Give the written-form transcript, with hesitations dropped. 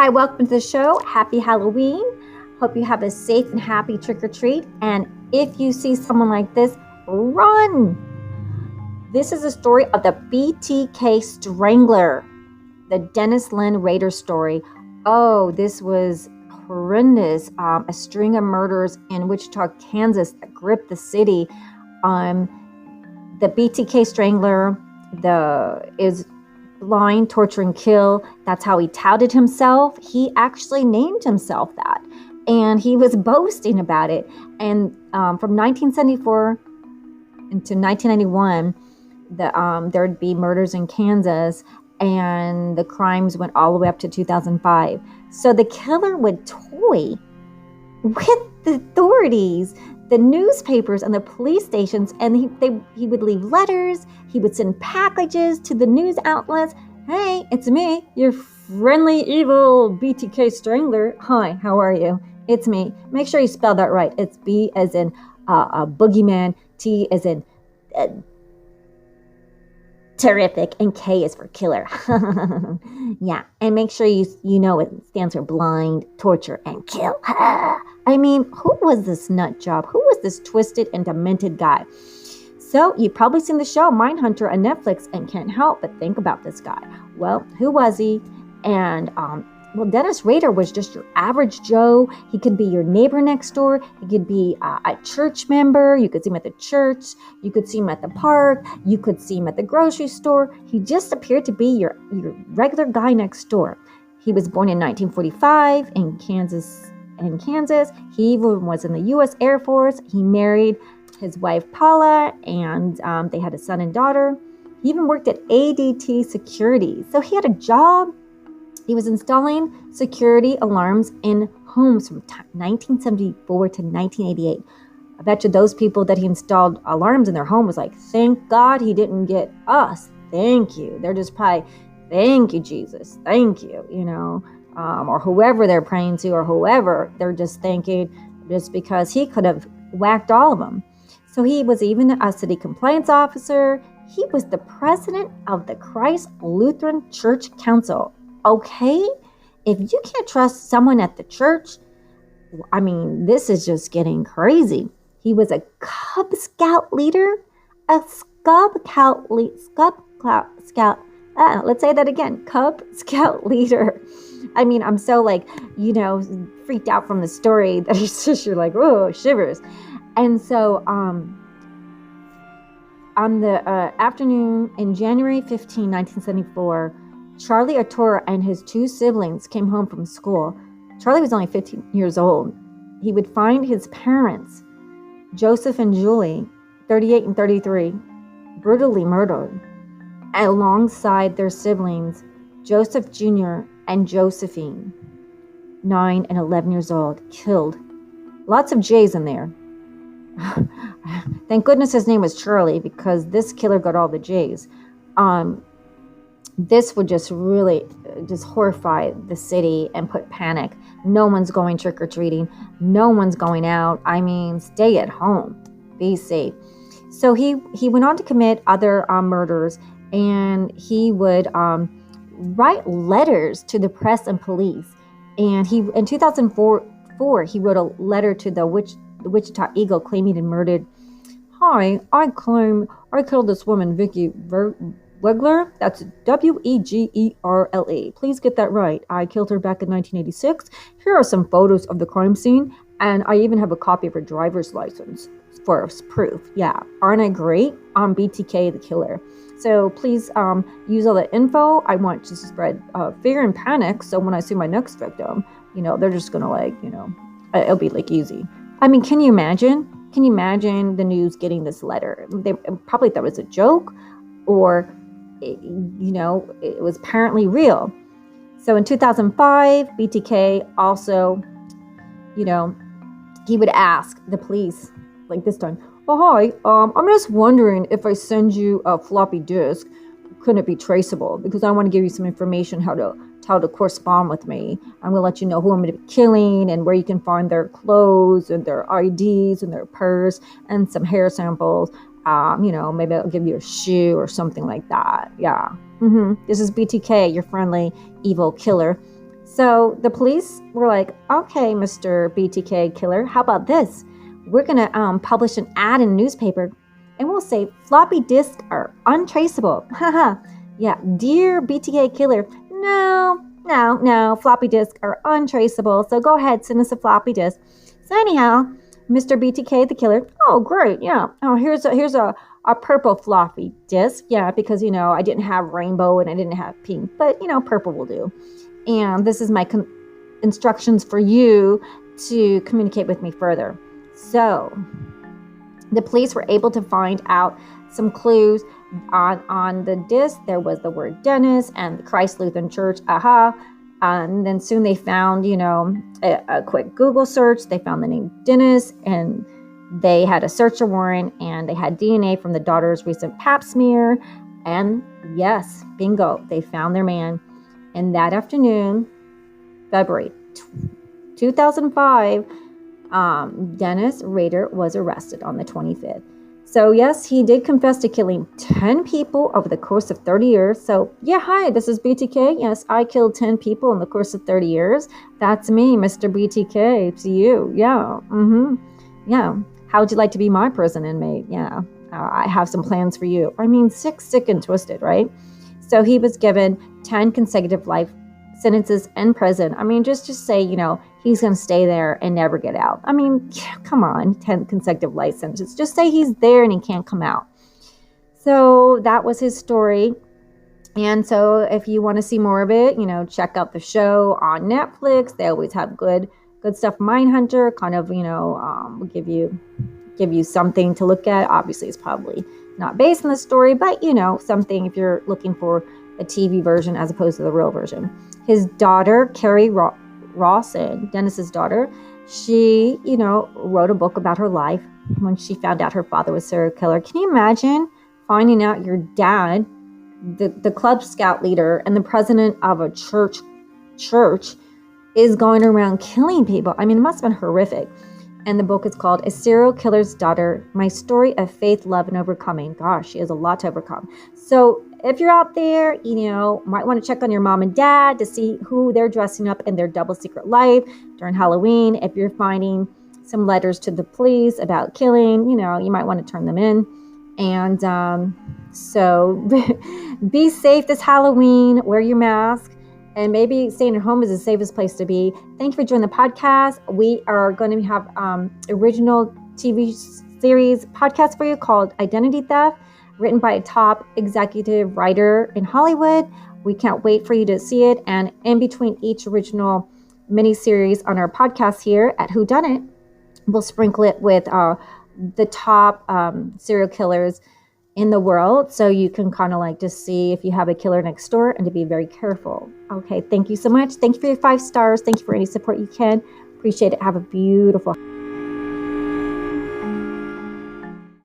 Hi, welcome to the show. Happy Halloween. Hope you have a safe and happy trick or treat. And if you see someone like this, run. This is a story of the BTK Strangler, the Dennis Lynn Rader story. Oh, this was horrendous. A string of murders in Wichita, Kansas that gripped the city. The BTK Strangler is blind, torture, and kill. That's how he touted himself. He actually named himself that, and he was boasting about it. And from 1974 into 1991, there'd be murders in Kansas, and the crimes went all the way up to 2005. So the killer would toy with the authorities, the newspapers, and the police stations, and he would leave letters. He would send packages to the news outlets. Hey, it's me, your friendly, evil BTK Strangler. Hi, how are you? It's me. Make sure you spell that right. It's B as in boogeyman, T as in terrific, and K is for killer. Yeah, and make sure you know it stands for blind, torture, and kill. I mean, who was this nut job? Who was this twisted and demented guy? So you've probably seen the show Mindhunter on Netflix and can't help but think about this guy. Well, who was he? And Dennis Rader was just your average Joe. He could be your neighbor next door. He could be a church member. You could see him at the church. You could see him at the park. You could see him at the grocery store. He just appeared to be your regular guy next door. He was born in 1945 in Kansas. He was in the U.S. Air Force. He married his wife Paula, and they had a son and daughter. He even worked at ADT Security. So he had a job. He was installing security alarms in homes from 1974 to 1988. I bet you those people that he installed alarms in their home was like, thank God he didn't get us. Thank you. They're just probably, thank you, Jesus. Thank you, or whoever they're praying to, or whoever they're just thanking, just because he could have whacked all of them. So he was even a city compliance officer. He was the president of the Christ Lutheran Church Council. Okay, if you can't trust someone at the church, I mean, this is just getting crazy. He was a Cub Scout leader, let's say that again, Cub Scout leader. I mean, I'm so freaked out from the story that it's just, you're like, oh, shivers. And so on the afternoon in January 15, 1974, Charlie Artura and his two siblings came home from school. Charlie was only 15 years old. He would find his parents, Joseph and Julie, 38 and 33, brutally murdered, alongside their siblings, Joseph Jr. and Josephine, 9 and 11 years old, killed. Lots of J's in there. Thank goodness his name was Charlie, because this killer got all the J's. This would just really just horrify the city and put panic. No one's going trick-or-treating. No one's going out. I mean, stay at home. Be safe. So he went on to commit other murders, and he would write letters to the press and police. And in 2004, he wrote a letter to the Wichita Eagle claiming he murdered. Hi, I claim I killed this woman, Vicky Wegler. That's Wegerle. Please get that right. I killed her back in 1986. Here are some photos of the crime scene, and I even have a copy of her driver's license for proof. Yeah, aren't I great? I'm BTK the killer. So please use all the info. I want to spread fear and panic, so when I see my next victim, they're just gonna it'll be easy. I mean, can you imagine? Can you imagine the news getting this letter? They probably thought it was a joke, or it was apparently real. So in 2005, BTK also, he would ask the police, like this time, oh, hi, I'm just wondering if I send you a floppy disk, couldn't it be traceable? Because I want to give you some information how to correspond with me. I'm going to let you know who I'm going to be killing and where you can find their clothes and their IDs and their purse and some hair samples. Maybe I'll give you a shoe or something like that. Yeah. This is BTK, your friendly evil killer. So the police were like, okay, Mr. BTK killer, how about this? We're going to publish an ad in a newspaper and we'll say floppy disks are untraceable. Haha. Yeah, dear BTK killer, no, floppy disks are untraceable. So go ahead, send us a floppy disk. So anyhow, Mr. BTK the killer, oh great, yeah. Oh, here's a purple floppy disk. Yeah, because I didn't have rainbow and I didn't have pink, but purple will do. And this is my instructions for you to communicate with me further. So the police were able to find out some clues on the disc. There was the word Dennis and the Christ Lutheran Church. Aha. And then soon they found, a quick Google search. They found the name Dennis, and they had a search warrant, and they had DNA from the daughter's recent pap smear. And yes, bingo, they found their man. And that afternoon, February 2005, Dennis Rader was arrested on the 25th. So yes, he did confess to killing 10 people over the course of 30 years. So yeah, hi, this is BTK. Yes, I killed 10 people in the course of 30 years. That's me, Mr. BTK. It's you. Yeah. Yeah. How would you like to be my prison inmate? Yeah. I have some plans for you. I mean, sick and twisted, right? So he was given 10 consecutive life sentences in prison. I mean, just say, he's going to stay there and never get out. I mean, come on, 10 consecutive life sentences. Just say he's there and he can't come out. So that was his story. And so if you want to see more of it, check out the show on Netflix. They always have good stuff. Mindhunter kind of, will give you something to look at. Obviously, it's probably not based on the story, but something if you're looking for a TV version as opposed to the real version. His daughter, Carrie Rawson, Dennis's daughter, she, wrote a book about her life when she found out her father was a serial killer. Can you imagine finding out your dad, the Club Scout leader and the president of a church is going around killing people? I mean, it must have been horrific. And the book is called A Serial Killer's Daughter, My Story of Faith, Love, and Overcoming. Gosh, she has a lot to overcome. So if you're out there, might want to check on your mom and dad to see who they're dressing up in their double secret life during Halloween. If you're finding some letters to the police about killing, you might want to turn them in. And so be safe this Halloween. Wear your mask. And maybe staying at home is the safest place to be. Thank you for joining the podcast. We are going to have original TV series podcast for you called Identity Theft, written by a top executive writer in Hollywood. We can't wait for you to see it. And in between each original miniseries on our podcast here at Who Done It, we'll sprinkle it with the top serial killers in the world, so you can kind of like just see if you have a killer next door and to be very careful. Okay, thank you so much. Thank you for your 5 stars. Thank you for any support you can. Appreciate it. Have a beautiful